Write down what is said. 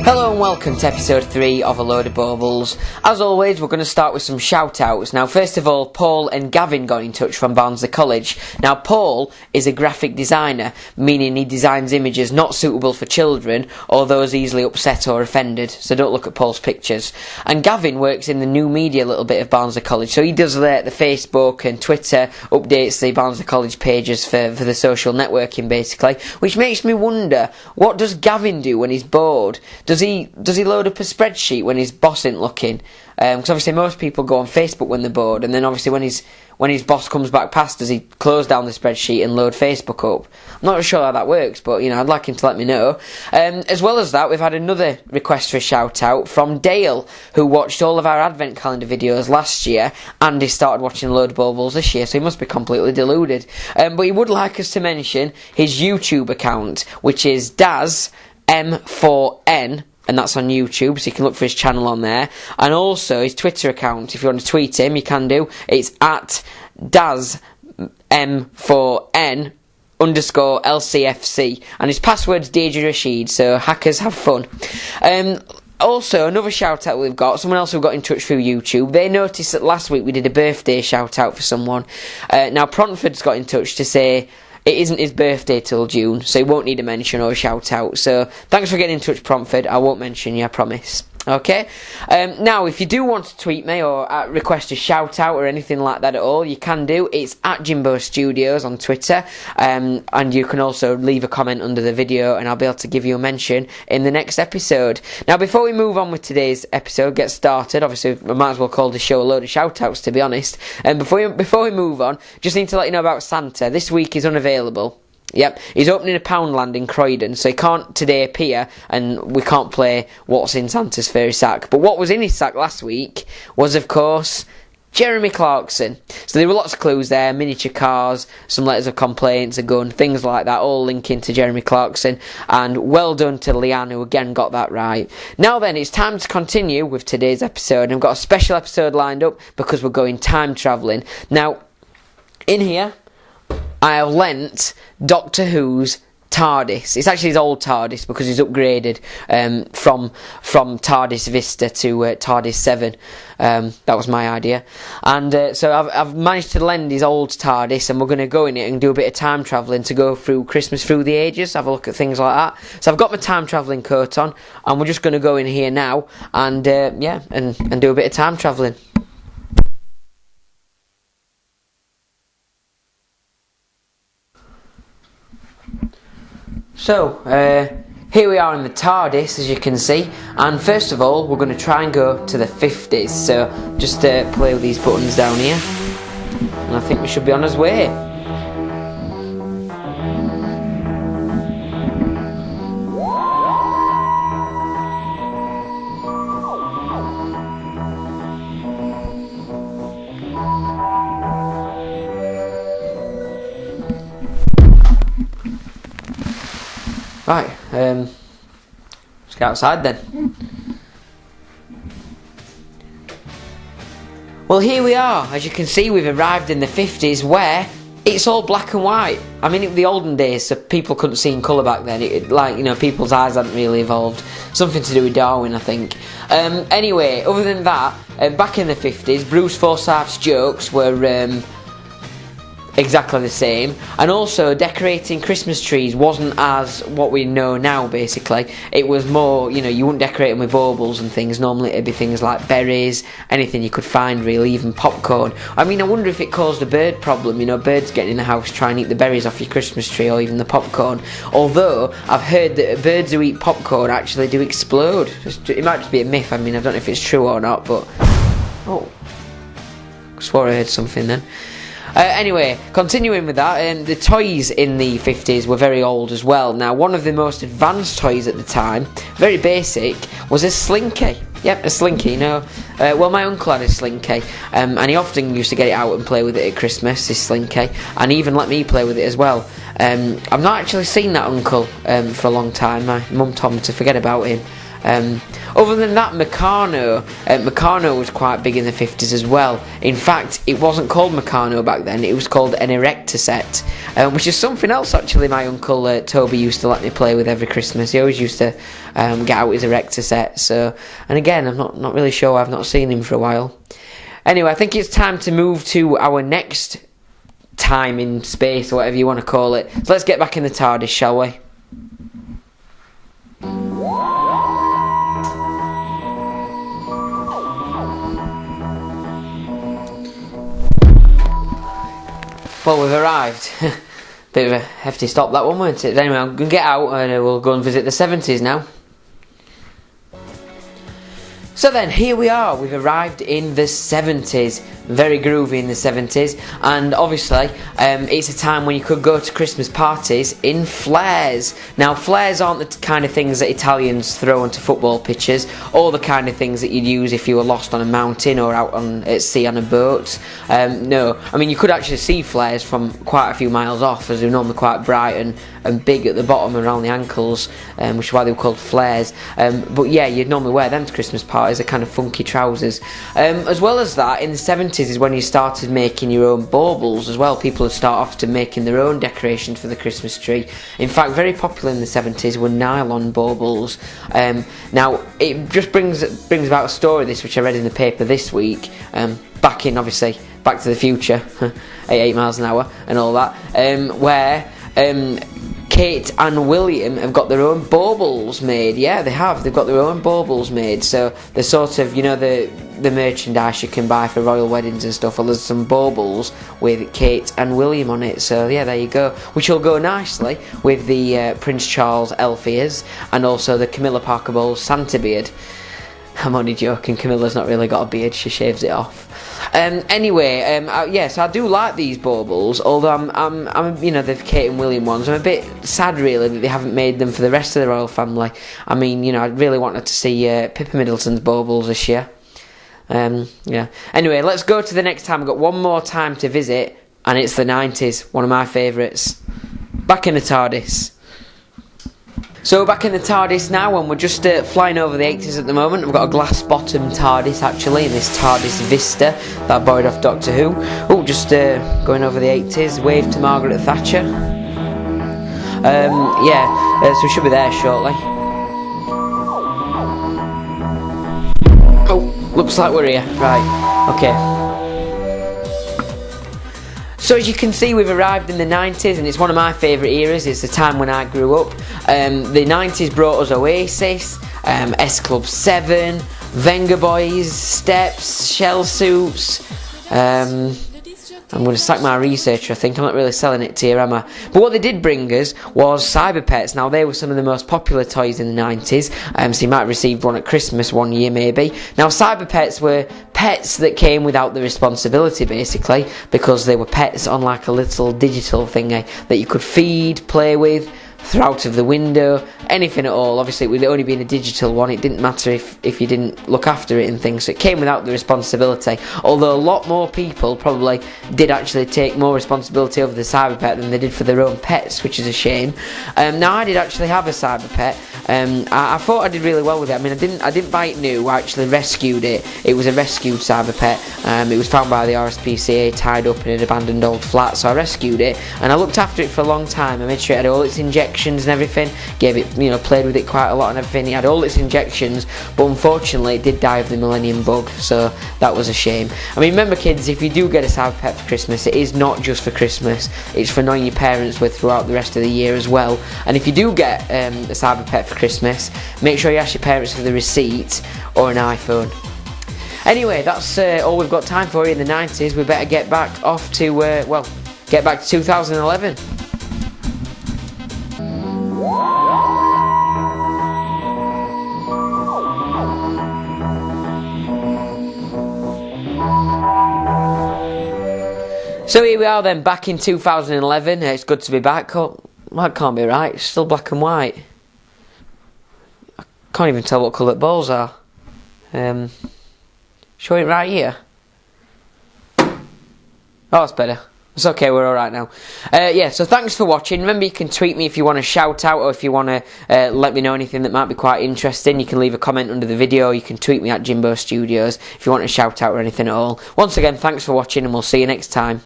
Hello and welcome to episode 3 of A Load of Baubles. As always, we're going to start with some shout-outs. Now, first of all, Paul and Gavin got in touch from Barnsley College. Now, Paul is a graphic designer, meaning he designs images not suitable for children or those easily upset or offended, so don't look at Paul's pictures. And Gavin works in the new media little bit of Barnsley College, so he does the Facebook and Twitter, updates the Barnsley College pages for the social networking, basically, which makes me wonder, what does Gavin do when he's bored? Does he load up a spreadsheet when his boss isn't looking? Because obviously most people go on Facebook when they're bored, and then obviously when his boss comes back past, does he close down the spreadsheet and load Facebook up? I'm not sure how that works, but I'd like him to let me know. As well as that, we've had another request for a shout out from Dale, who watched all of our advent calendar videos last year, and he started watching Load of Baubles this year, so he must be completely deluded. But he would like us to mention his YouTube account, which is Daz M4N, and that's on YouTube, so you can look for his channel on there. And also his Twitter account, if you want to tweet him, you can do. It's at DazM4N_LCFC, and his password's Deidre Rashid, so hackers have fun. Also, another shout out we've got, someone else who got in touch through YouTube. They noticed that last week we did a birthday shout out for someone. Now, Prontford's got in touch to say it isn't his birthday till June, so he won't need a mention or a shout out. So thanks for getting in touch, Prontford. I won't mention you, I promise. Okay? Now, if you do want to tweet me or request a shout out or anything like that at all, you can do. It's at Jimbo Studios on Twitter, and you can also leave a comment under the video, and I'll be able to give you a mention in the next episode. Now, before we move on with today's episode, get started, obviously we might as well call the show a load of shout outs, to be honest. And before we move on, just need to let you know about Santa. This week he's unavailable. Yep, he's opening a Poundland in Croydon, so he can't today appear, and we can't play What's in Santa's Fairy Sack. But what was in his sack last week was, of course, Jeremy Clarkson. So there were lots of clues there, miniature cars, some letters of complaints, a gun, things like that, all linking to Jeremy Clarkson. And well done to Leanne, who again got that right. Now then, it's time to continue with today's episode. I've got a special episode lined up because we're going time travelling. Now, in here, I have lent Doctor Who's Tardis. It's actually his old Tardis because he's upgraded from Tardis Vista to Tardis 7. That was my idea. And so I've managed to lend his old Tardis, and we're going to go in it and do a bit of time travelling to go through Christmas through the ages, have a look at things like that. So I've got my time travelling coat on, and we're just going to go in here now and and do a bit of time travelling. So, here we are in the TARDIS, as you can see, and first of all, we're going to try and go to the 50s, so just play with these buttons down here, and I think we should be on our way. Right, let's get outside then. Well, here we are. As you can see, we've arrived in the 50s where it's all black and white. I mean, the olden days, so people couldn't see in colour back then. People's eyes hadn't really evolved. Something to do with Darwin, I think. Anyway, other than that, back in the 50s, Bruce Forsyth's jokes were exactly the same, and also decorating Christmas trees wasn't as what we know now. Basically, it was more, you wouldn't decorate them with baubles and things. Normally it'd be things like berries, anything you could find really, even popcorn. I mean, I wonder if it caused a bird problem, birds getting in the house trying to eat the berries off your Christmas tree, or even the popcorn. Although I've heard that birds who eat popcorn actually do explode. It might just be a myth. I mean, I don't know if it's true or not, but I swore I heard something then. Anyway, continuing with that, the toys in the 50s were very old as well. Now, one of the most advanced toys at the time, very basic, was a slinky. Yep, a slinky, well, my uncle had a slinky, and he often used to get it out and play with it at Christmas, this slinky, and he even let me play with it as well. I've not actually seen that uncle for a long time. My mum told me to forget about him. Other than that, Meccano was quite big in the 50s as well. In fact, it wasn't called Meccano back then, it was called an Erector set, which is something else actually my uncle Toby used to let me play with every Christmas. He always used to get out his Erector set, so, and again, I'm not really sure, I've not seen him for a while. Anyway, I think it's time to move to our next time in space, or whatever you want to call it. So let's get back in the Tardis, shall we? Well, we've arrived. Bit of a hefty stop that one, weren't it? Anyway, I'm going to get out and we'll go and visit the 70s now. So then, here we are, we've arrived in the 70s, very groovy in the 70s, and obviously it's a time when you could go to Christmas parties in flares. Now, flares aren't the kind of things that Italians throw onto football pitches, or the kind of things that you'd use if you were lost on a mountain or out at sea on a boat. No, I mean, you could actually see flares from quite a few miles off, as they're normally quite bright and big at the bottom around the ankles, which is why they were called flares. But yeah, you'd normally wear them to Christmas parties. Are kind of funky trousers. As well as that, in the 70s is when you started making your own baubles as well. People would start off to making their own decorations for the Christmas tree. In fact, very popular in the 70s were nylon baubles. Now, it just brings about a story, this, which I read in the paper this week, back in, obviously, Back to the Future, at 8 miles an hour and all that, where Kate and William have got their own baubles made. Yeah, they have. They've got their own baubles made. So they're sort of, you know, the merchandise you can buy for royal weddings and stuff. Well, there's some baubles with Kate and William on it. So yeah, there you go. Which will go nicely with the Prince Charles elf ears and also the Camilla Parker Bowles Santa beard. I'm only joking. Camilla's not really got a beard. She shaves it off. Anyway, yes, I do like these baubles. Although I'm, you know, the Kate and William ones. I'm a bit sad, really, that they haven't made them for the rest of the royal family. I mean, you know, I really wanted to see Pippa Middleton's baubles this year. Yeah. Anyway, let's go to the next time. I've got one more time to visit, and it's the 90s. One of my favourites. Back in the Tardis. So we're back in the Tardis now, and we're just flying over the 80s at the moment. We've got a glass-bottom Tardis, actually, in this Tardis Vista that I borrowed off Doctor Who. Oh, just going over the 80s, wave to Margaret Thatcher. Yeah, so we should be there shortly. Oh, looks like we're here. Right, okay. So as you can see, we've arrived in the 90s, and it's one of my favourite eras. It's the time when I grew up. The 90s brought us Oasis, S Club 7, Venga Boys, Steps, Shell Suits. I'm going to sack my researcher, I think. I'm not really selling it to you, am I? But what they did bring us was Cyber Pets. Now, they were some of the most popular toys in the 90s. So you might have received one at Christmas one year, maybe. Now, Cyber Pets were pets that came without the responsibility, basically, because they were pets on like a little digital thingy that you could feed, play with, throw out of the window, anything at all. Obviously, it would only be in a digital one. It didn't matter if you didn't look after it and things. So it came without the responsibility. Although a lot more people probably did actually take more responsibility over the Cyber Pet than they did for their own pets, which is a shame. Now, I did actually have a Cyber Pet. I thought I did really well with it. I mean, I didn't buy it new. I actually rescued it. It was a rescued Cyber Pet. It was found by the RSPCA, tied up in an abandoned old flat. So I rescued it, and I looked after it for a long time. I made sure it had all its injections and everything, gave it, you know, played with it quite a lot and everything. It had all its injections, but unfortunately it did die of the Millennium Bug, so that was a shame. I mean, remember kids, if you do get a Cyber Pet for Christmas, it is not just for Christmas, it's for annoying your parents with throughout the rest of the year as well. And if you do get a Cyber Pet for Christmas, make sure you ask your parents for the receipt or an iPhone. Anyway, that's all we've got time for in the 90s. We better get back off to, well, get back to 2011. So here we are then, back in 2011. It's good to be back. Oh, that can't be right. It's still black and white. I can't even tell what colour the balls are. Show it right here. Oh, that's better. It's okay, we're alright now. Yeah, so thanks for watching. Remember, you can tweet me if you want to shout out, or if you want to let me know anything that might be quite interesting. You can leave a comment under the video. You can tweet me at Jimbo Studios if you want to shout out or anything at all. Once again, thanks for watching, and we'll see you next time.